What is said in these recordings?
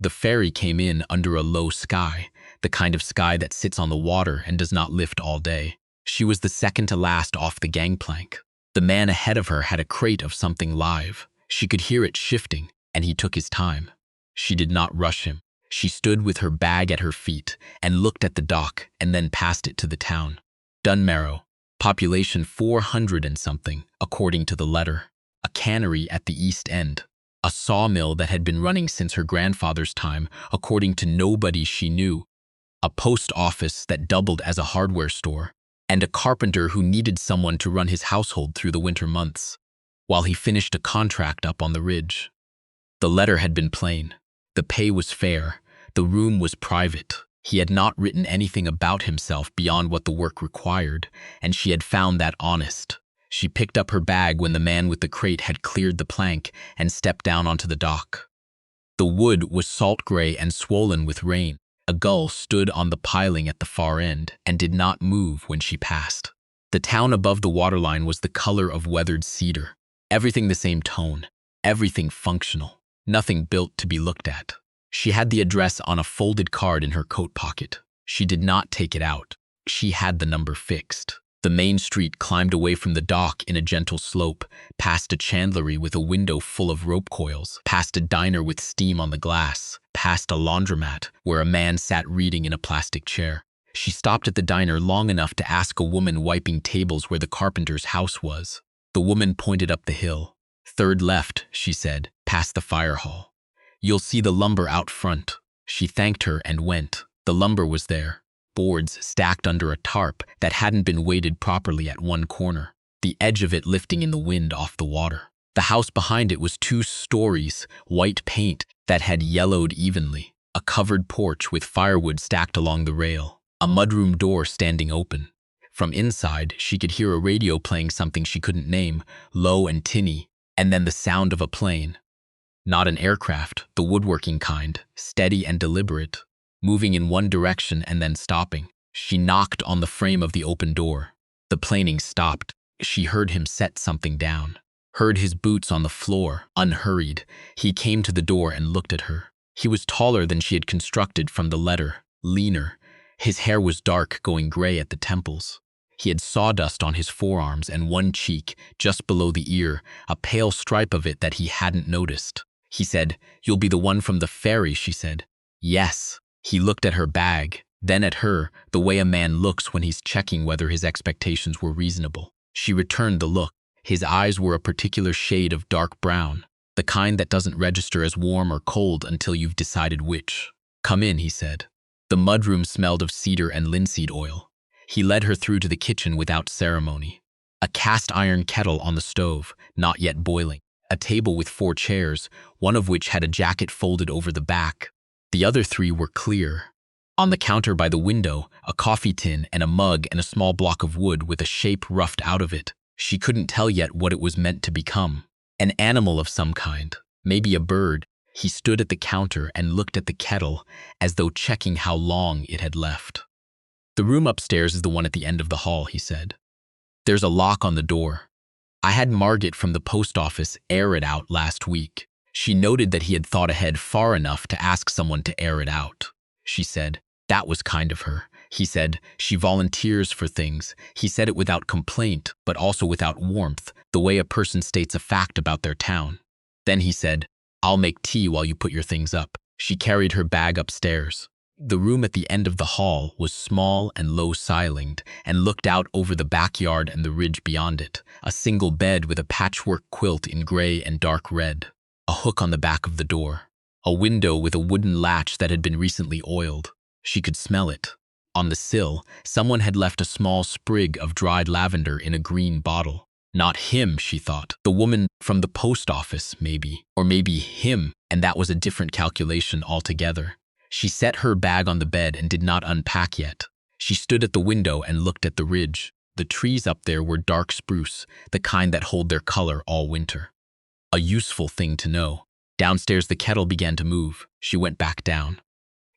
The ferry came in under a low sky, the kind of sky that sits on the water and does not lift all day. She was the second to last off the gangplank. The man ahead of her had a crate of something live. She could hear it shifting, and he took his time. She did not rush him. She stood with her bag at her feet and looked at the dock and then passed it to the town. Dunmarrow, population 400 and something, according to the letter. A cannery at the East End. A sawmill that had been running since her grandfather's time, according to nobody she knew. A post office that doubled as a hardware store. And a carpenter who needed someone to run his household through the winter months, while he finished a contract up on the ridge. The letter had been plain. The pay was fair. The room was private. He had not written anything about himself beyond what the work required, and she had found that honest. She picked up her bag when the man with the crate had cleared the plank and stepped down onto the dock. The wood was salt gray and swollen with rain. A gull stood on the piling at the far end and did not move when she passed. The town above the waterline was the color of weathered cedar. Everything the same tone. Everything functional. Nothing built to be looked at. She had the address on a folded card in her coat pocket. She did not take it out. She had the number fixed. The main street climbed away from the dock in a gentle slope, past a chandlery with a window full of rope coils, past a diner with steam on the glass, past a laundromat where a man sat reading in a plastic chair. She stopped at the diner long enough to ask a woman wiping tables where the carpenter's house was. The woman pointed up the hill. "Third left," she said, "past the fire hall. You'll see the lumber out front." She thanked her and went. The lumber was there. Boards stacked under a tarp that hadn't been weighted properly at one corner, the edge of it lifting in the wind off the water. The house behind it was 2 stories, white paint that had yellowed evenly, a covered porch with firewood stacked along the rail, a mudroom door standing open. From inside, she could hear a radio playing something she couldn't name, low and tinny, and then the sound of a plane. Not an aircraft, the woodworking kind, steady and deliberate, moving in one direction and then stopping. She knocked on the frame of the open door. The planing stopped. She heard him set something down. Heard his boots on the floor, unhurried. He came to the door and looked at her. He was taller than she had constructed from the letter, leaner. His hair was dark, going gray at the temples. He had sawdust on his forearms and one cheek, just below the ear, a pale stripe of it that he hadn't noticed. He said, "You'll be the one from the ferry," she said. "Yes." He looked at her bag, then at her, the way a man looks when he's checking whether his expectations were reasonable. She returned the look. His eyes were a particular shade of dark brown, the kind that doesn't register as warm or cold until you've decided which. "Come in," he said. The mudroom smelled of cedar and linseed oil. He led her through to the kitchen without ceremony. A cast iron kettle on the stove, not yet boiling. A table with 4 chairs, one of which had a jacket folded over the back. The other 3 were clear. On the counter by the window, a coffee tin and a mug and a small block of wood with a shape roughed out of it. She couldn't tell yet what it was meant to become. An animal of some kind, maybe a bird. He stood at the counter and looked at the kettle as though checking how long it had left. "The room upstairs is the one at the end of the hall," he said. "There's a lock on the door. I had Margaret from the post office air it out last week." She noted that he had thought ahead far enough to ask someone to air it out. She said, "That was kind of her." He said, "She volunteers for things." He said it without complaint, but also without warmth, the way a person states a fact about their town. Then he said, "I'll make tea while you put your things up." She carried her bag upstairs. The room at the end of the hall was small and low-ceilinged and looked out over the backyard and the ridge beyond it, a single bed with a patchwork quilt in gray and dark red. A hook on the back of the door. A window with a wooden latch that had been recently oiled. She could smell it. On the sill, someone had left a small sprig of dried lavender in a green bottle. Not him, she thought. The woman from the post office, maybe. Or maybe him, and that was a different calculation altogether. She set her bag on the bed and did not unpack yet. She stood at the window and looked at the ridge. The trees up there were dark spruce, the kind that hold their color all winter. A useful thing to know. Downstairs the kettle began to move. She went back down.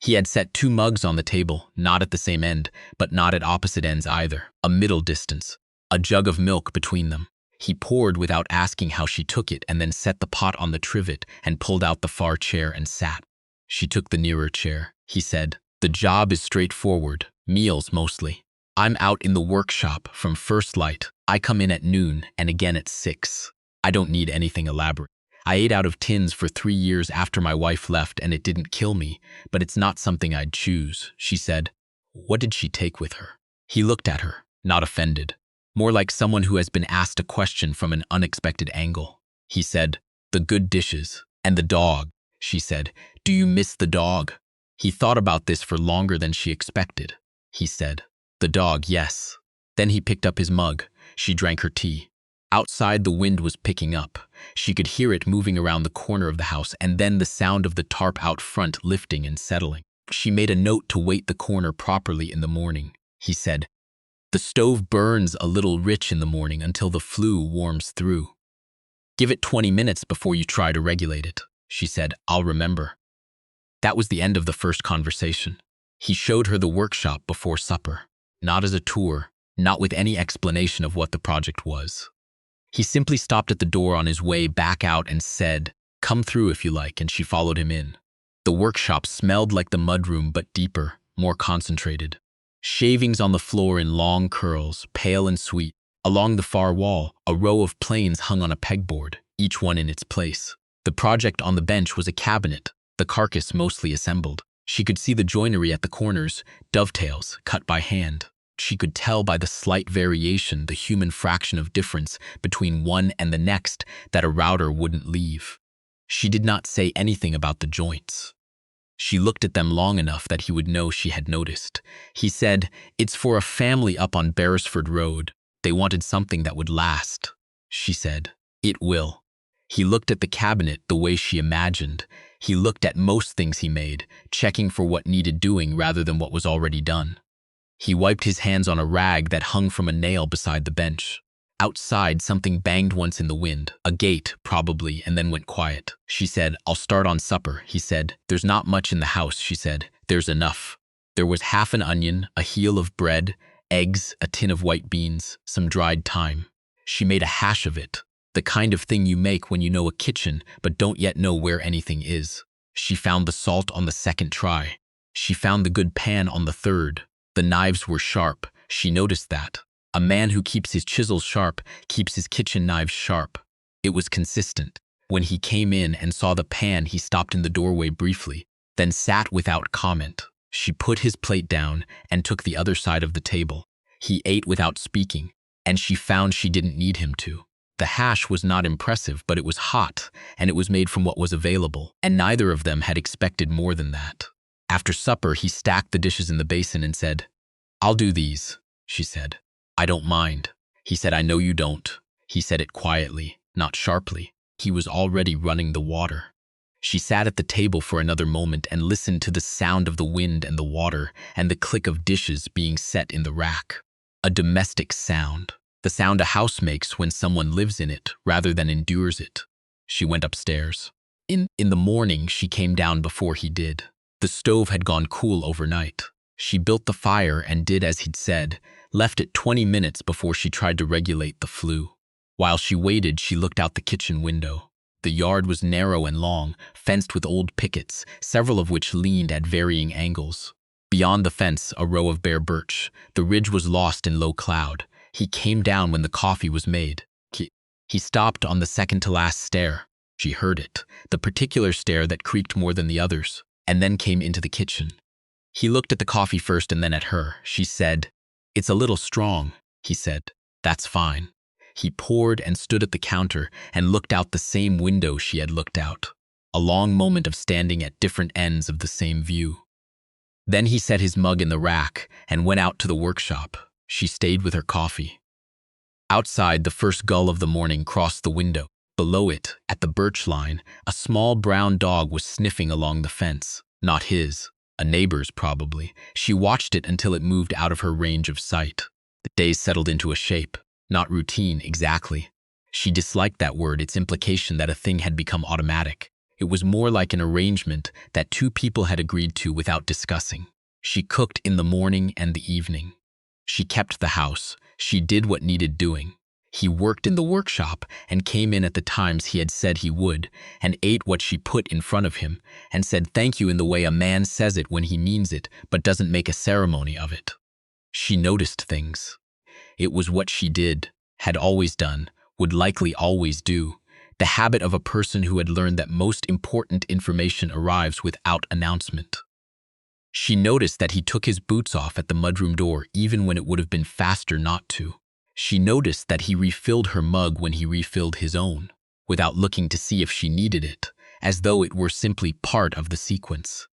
He had set 2 mugs on the table, not at the same end, but not at opposite ends either. A middle distance. A jug of milk between them. He poured without asking how she took it and then set the pot on the trivet and pulled out the far chair and sat. She took the nearer chair. He said, "The job is straightforward, meals mostly. I'm out in the workshop from first light. I come in at noon and again at 6. I don't need anything elaborate. I ate out of tins for 3 years after my wife left and it didn't kill me, but it's not something I'd choose," she said. What did she take with her? He looked at her, not offended, more like someone who has been asked a question from an unexpected angle. He said, "The good dishes. And the dog," she said. "Do you miss the dog?" He thought about this for longer than she expected. He said, "The dog, yes." Then he picked up his mug. She drank her tea. Outside, the wind was picking up. She could hear it moving around the corner of the house, and then the sound of the tarp out front lifting and settling. She made a note to weight the corner properly in the morning. He said, "The stove burns a little rich in the morning until the flue warms through. Give it 20 minutes before you try to regulate it." She said, "I'll remember." That was the end of the first conversation. He showed her the workshop before supper, not as a tour, not with any explanation of what the project was. He simply stopped at the door on his way back out and said, "Come through if you like," and she followed him in. The workshop smelled like the mudroom, but deeper, more concentrated. Shavings on the floor in long curls, pale and sweet. Along the far wall, a row of planes hung on a pegboard, each one in its place. The project on the bench was a cabinet, the carcass mostly assembled. She could see the joinery at the corners, dovetails cut by hand. She could tell by the slight variation, the human fraction of difference between one and the next, that a router wouldn't leave. She did not say anything about the joints. She looked at them long enough that he would know she had noticed. He said, "It's for a family up on Beresford Road. They wanted something that would last." She said, "It will." He looked at the cabinet the way she imagined. He looked at most things he made, checking for what needed doing rather than what was already done. He wiped his hands on a rag that hung from a nail beside the bench. Outside, something banged once in the wind, a gate, probably, and then went quiet. She said, "I'll start on supper." He said, "There's not much in the house," she said. "There's enough." There was half an onion, a heel of bread, eggs, a tin of white beans, some dried thyme. She made a hash of it, the kind of thing you make when you know a kitchen but don't yet know where anything is. She found the salt on the second try. She found the good pan on the third. The knives were sharp. She noticed that. A man who keeps his chisels sharp keeps his kitchen knives sharp. It was consistent. When he came in and saw the pan, he stopped in the doorway briefly, then sat without comment. She put his plate down and took the other side of the table. He ate without speaking, and she found she didn't need him to. The hash was not impressive, but it was hot, and it was made from what was available, and neither of them had expected more than that. After supper, he stacked the dishes in the basin and said, "I'll do these," she said. "I don't mind." He said, "I know you don't." He said it quietly, not sharply. He was already running the water. She sat at the table for another moment and listened to the sound of the wind and the water and the click of dishes being set in the rack. A domestic sound, the sound a house makes when someone lives in it rather than endures it. She went upstairs. In the morning, she came down before he did. The stove had gone cool overnight. She built the fire and did as he'd said, left it 20 minutes before she tried to regulate the flue. While she waited, she looked out the kitchen window. The yard was narrow and long, fenced with old pickets, several of which leaned at varying angles. Beyond the fence, a row of bare birch. The ridge was lost in low cloud. He came down when the coffee was made. He stopped on the second-to-last stair. She heard it, the particular stair that creaked more than the others, and then came into the kitchen. He looked at the coffee first and then at her. She said, "It's a little strong," he said. "That's fine." He poured and stood at the counter and looked out the same window she had looked out. A long moment of standing at different ends of the same view. Then he set his mug in the rack and went out to the workshop. She stayed with her coffee. Outside, the first gull of the morning crossed the window. Below it, at the birch line, a small brown dog was sniffing along the fence. Not his, a neighbor's probably. She watched it until it moved out of her range of sight. The days settled into a shape, not routine exactly. She disliked that word, its implication that a thing had become automatic. It was more like an arrangement that two people had agreed to without discussing. She cooked in the morning and the evening. She kept the house. She did what needed doing. He worked in the workshop and came in at the times he had said he would, and ate what she put in front of him, and said thank you in the way a man says it when he means it but doesn't make a ceremony of it. She noticed things. It was what she did, had always done, would likely always do, the habit of a person who had learned that most important information arrives without announcement. She noticed that he took his boots off at the mudroom door even when it would have been faster not to. She noticed that he refilled her mug when he refilled his own, without looking to see if she needed it, as though it were simply part of the sequence.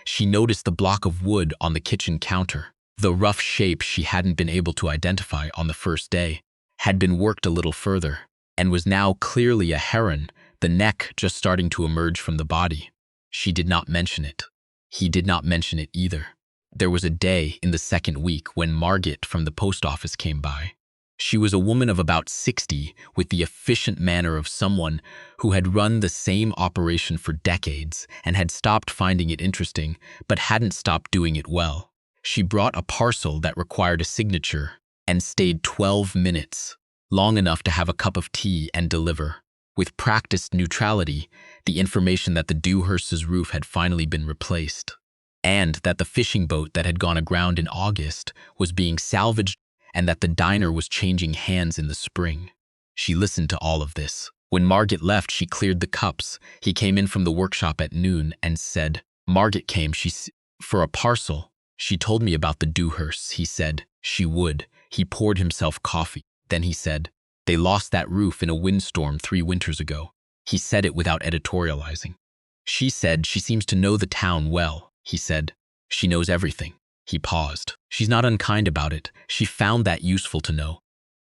She noticed the block of wood on the kitchen counter. The rough shape she hadn't been able to identify on the first day had been worked a little further, and was now clearly a heron, the neck just starting to emerge from the body. She did not mention it. He did not mention it either. There was a day in the second week when Margaret from the post office came by. She was a woman of about 60 with the efficient manner of someone who had run the same operation for decades and had stopped finding it interesting but hadn't stopped doing it well. She brought a parcel that required a signature and stayed 12 minutes, long enough to have a cup of tea and deliver, with practiced neutrality, the information that the Dewhurst's roof had finally been replaced, and that the fishing boat that had gone aground in August was being salvaged, and that the diner was changing hands in the spring. She listened to all of this. When Margaret left, she cleared the cups. He came in from the workshop at noon and said, Margaret came, for a parcel. She told me about the Dewhursts, he said. She would. He poured himself coffee. Then he said, they lost that roof in a windstorm 3 winters ago. He said it without editorializing. She said she seems to know the town well. He said, she knows everything. He paused. She's not unkind about it. She found that useful to know.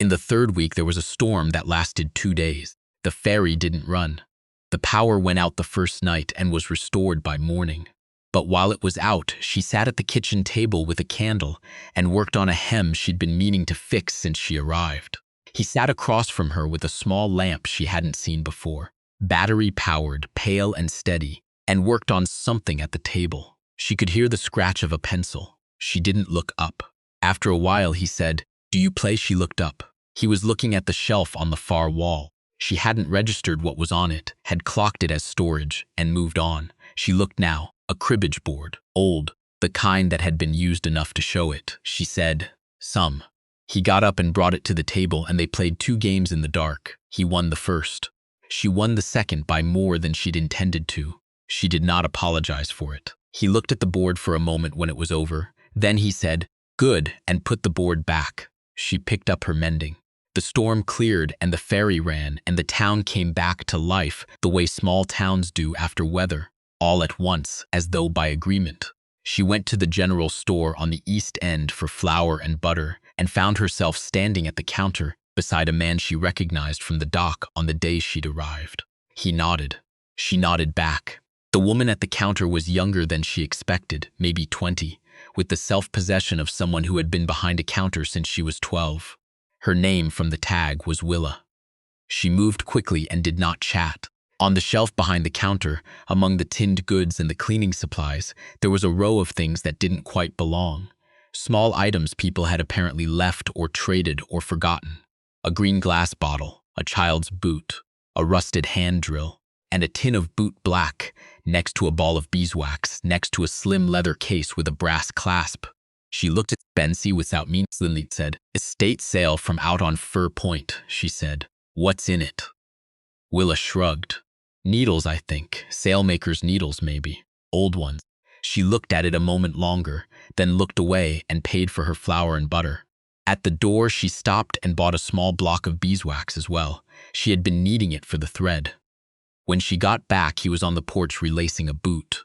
In the third week, there was a storm that lasted 2 days. The ferry didn't run. The power went out the first night and was restored by morning. But while it was out, she sat at the kitchen table with a candle and worked on a hem she'd been meaning to fix since she arrived. He sat across from her with a small lamp she hadn't seen before, battery-powered, pale and steady, and worked on something at the table. She could hear the scratch of a pencil. She didn't look up. After a while, he said, do you play? She looked up. He was looking at the shelf on the far wall. She hadn't registered what was on it, had clocked it as storage, and moved on. She looked now. A cribbage board, old, the kind that had been used enough to show it. She said, some. He got up and brought it to the table, and they played 2 games in the dark. He won the first. She won the second by more than she'd intended to. She did not apologize for it. He looked at the board for a moment when it was over. Then he said, good, and put the board back. She picked up her mending. The storm cleared and the ferry ran, and the town came back to life the way small towns do after weather, all at once, as though by agreement. She went to the general store on the East End for flour and butter and found herself standing at the counter beside a man she recognized from the dock on the day she'd arrived. He nodded. She nodded back. The woman at the counter was younger than she expected, maybe 20, with the self-possession of someone who had been behind a counter since she was 12. Her name from the tag was Willa. She moved quickly and did not chat. On the shelf behind the counter, among the tinned goods and the cleaning supplies, there was a row of things that didn't quite belong. Small items people had apparently left or traded or forgotten. A green glass bottle, a child's boot, a rusted hand drill, and a tin of boot black, next to a ball of beeswax, next to a slim leather case with a brass clasp. She looked at Spency without meaning. Lindley said, estate sale from out on Fir Point, she said. What's in it? Willa shrugged. Needles, I think. Sailmaker's needles, maybe. Old ones. She looked at it a moment longer, then looked away and paid for her flour and butter. At the door, she stopped and bought a small block of beeswax as well. She had been needing it for the thread. When she got back, he was on the porch relacing a boot.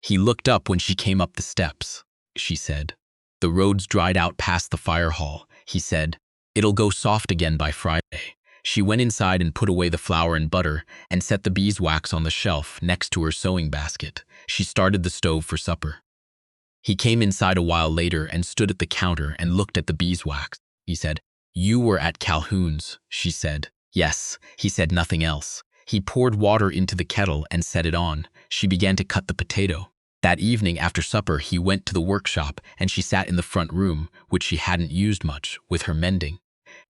He looked up when she came up the steps. She said, the road's dried out past the fire hall. He said, it'll go soft again by Friday. She went inside and put away the flour and butter and set the beeswax on the shelf next to her sewing basket. She started the stove for supper. He came inside a while later and stood at the counter and looked at the beeswax. He said, you were at Calhoun's, she said. Yes, he said nothing else. He poured water into the kettle and set it on. She began to cut the potato. That evening after supper, he went to the workshop and she sat in the front room, which she hadn't used much, with her mending.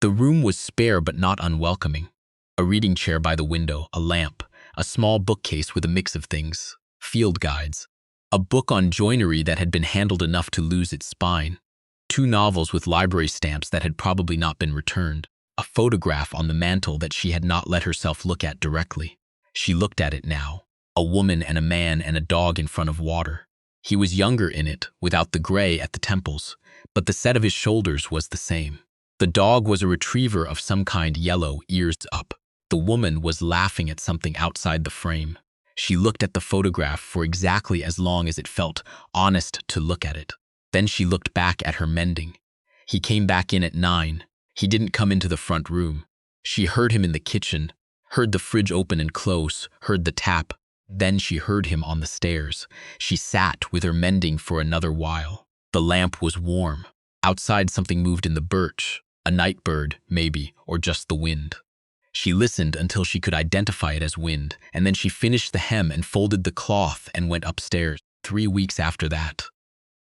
The room was spare but not unwelcoming. A reading chair by the window, a lamp, a small bookcase with a mix of things, field guides, a book on joinery that had been handled enough to lose its spine, 2 novels with library stamps that had probably not been returned, a photograph on the mantel that she had not let herself look at directly. She looked at it now, a woman and a man and a dog in front of water. He was younger in it, without the gray at the temples, but the set of his shoulders was the same. The dog was a retriever of some kind, yellow, ears up. The woman was laughing at something outside the frame. She looked at the photograph for exactly as long as it felt honest to look at it. Then she looked back at her mending. He came back in at 9. He didn't come into the front room. She heard him in the kitchen, heard the fridge open and close, heard the tap. Then she heard him on the stairs. She sat with her mending for another while. The lamp was warm. Outside something moved in the birch. A night bird, maybe, or just the wind. She listened until she could identify it as wind, and then she finished the hem and folded the cloth and went upstairs. 3 weeks after that,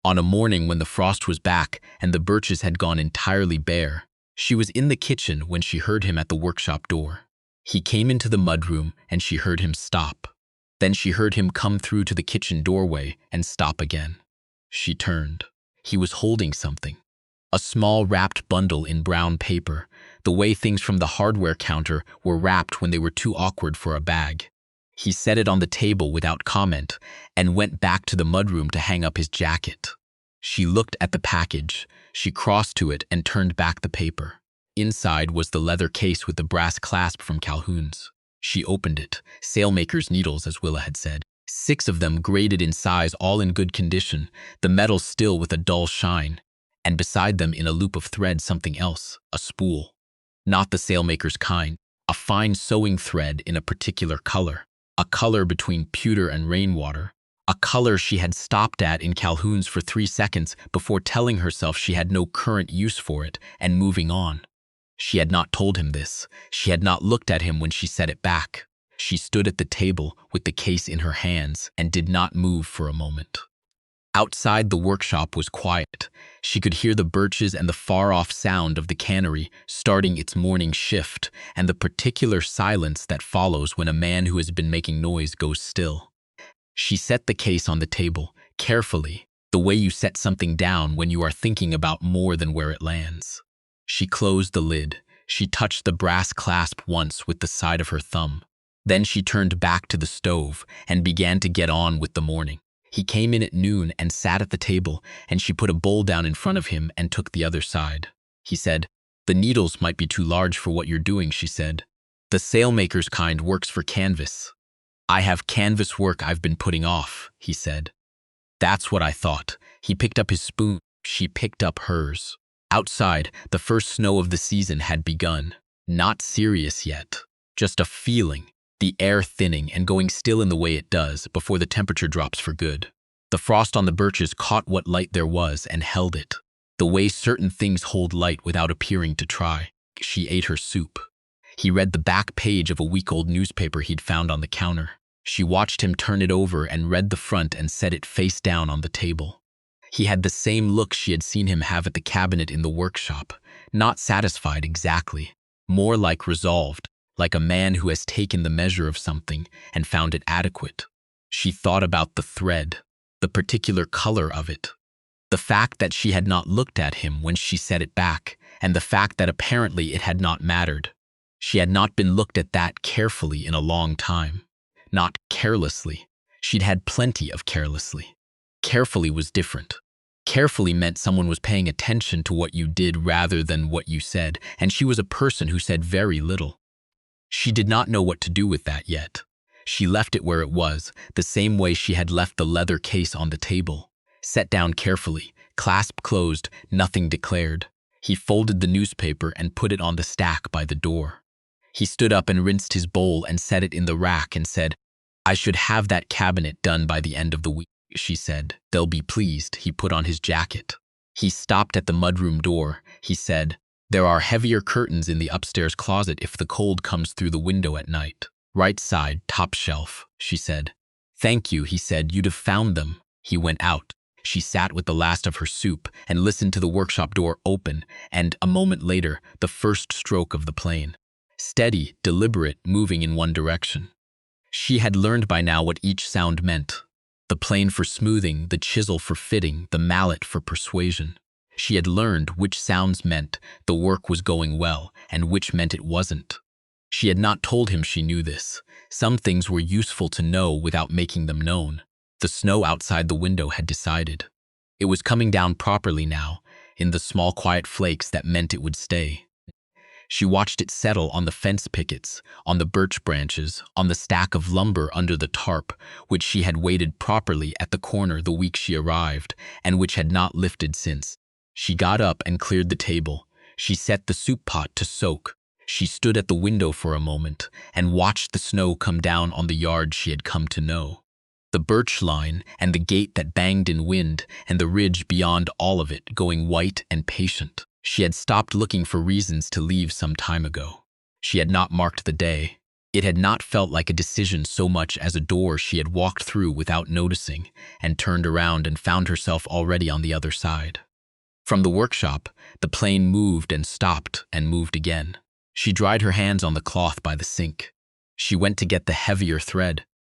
on a morning when the frost was back and the birches had gone entirely bare, she was in the kitchen when she heard him at the workshop door. He came into the mudroom and she heard him stop. Then she heard him come through to the kitchen doorway and stop again. She turned. He was holding something. A small wrapped bundle in brown paper, the way things from the hardware counter were wrapped when they were too awkward for a bag. He set it on the table without comment and went back to the mudroom to hang up his jacket. She looked at the package. She crossed to it and turned back the paper. Inside was the leather case with the brass clasp from Calhoun's. She opened it. Sailmaker's needles, as Willa had said. 6 of them, graded in size, all in good condition, the metal still with a dull shine. And beside them in a loop of thread something else, a spool. Not the sailmaker's kind, a fine sewing thread in a particular color, a color between pewter and rainwater, a color she had stopped at in Calhoun's for 3 seconds before telling herself she had no current use for it and moving on. She had not told him this. She had not looked at him when she set it back. She stood at the table with the case in her hands and did not move for a moment. Outside the workshop was quiet. She could hear the birches and the far-off sound of the cannery starting its morning shift and the particular silence that follows when a man who has been making noise goes still. She set the case on the table, carefully, the way you set something down when you are thinking about more than where it lands. She closed the lid. She touched the brass clasp once with the side of her thumb. Then she turned back to the stove and began to get on with the morning. He came in at noon and sat at the table, and she put a bowl down in front of him and took the other side. He said, "The needles might be too large for what you're doing," she said. "The sailmaker's kind works for canvas." "I have canvas work I've been putting off," he said. "That's what I thought." He picked up his spoon. She picked up hers. Outside, the first snow of the season had begun. Not serious yet, just a feeling. The air thinning and going still in the way it does before the temperature drops for good. The frost on the birches caught what light there was and held it, the way certain things hold light without appearing to try. She ate her soup. He read the back page of a week-old newspaper he'd found on the counter. She watched him turn it over and read the front and set it face down on the table. He had the same look she had seen him have at the cabinet in the workshop, not satisfied exactly, more like resolved. Like a man who has taken the measure of something and found it adequate. She thought about the thread, the particular color of it, the fact that she had not looked at him when she set it back, and the fact that apparently it had not mattered. She had not been looked at that carefully in a long time. Not carelessly. She'd had plenty of carelessly. Carefully was different. Carefully meant someone was paying attention to what you did rather than what you said, and she was a person who said very little. She did not know what to do with that yet. She left it where it was, the same way she had left the leather case on the table. Set down carefully, clasp closed, nothing declared. He folded the newspaper and put it on the stack by the door. He stood up and rinsed his bowl and set it in the rack and said, "I should have that cabinet done by the end of the week," she said. "They'll be pleased." He put on his jacket. He stopped at the mudroom door. He said, "There are heavier curtains in the upstairs closet if the cold comes through the window at night. Right side, top shelf," she said. "Thank you," he said. "You'd have found them." He went out. She sat with the last of her soup and listened to the workshop door open, and a moment later, the first stroke of the plane. Steady, deliberate, moving in one direction. She had learned by now what each sound meant. The plane for smoothing, the chisel for fitting, the mallet for persuasion. She had learned which sounds meant the work was going well and which meant it wasn't. She had not told him she knew this. Some things were useful to know without making them known. The snow outside the window had decided. It was coming down properly now, in the small quiet flakes that meant it would stay. She watched it settle on the fence pickets, on the birch branches, on the stack of lumber under the tarp, which she had weighted properly at the corner the week she arrived, and which had not lifted since. She got up and cleared the table. She set the soup pot to soak. She stood at the window for a moment and watched the snow come down on the yard she had come to know. The birch line and the gate that banged in wind and the ridge beyond all of it going white and patient. She had stopped looking for reasons to leave some time ago. She had not marked the day. It had not felt like a decision so much as a door she had walked through without noticing and turned around and found herself already on the other side. From the workshop, the plane moved and stopped and moved again. She dried her hands on the cloth by the sink. She went to get the heavier thread.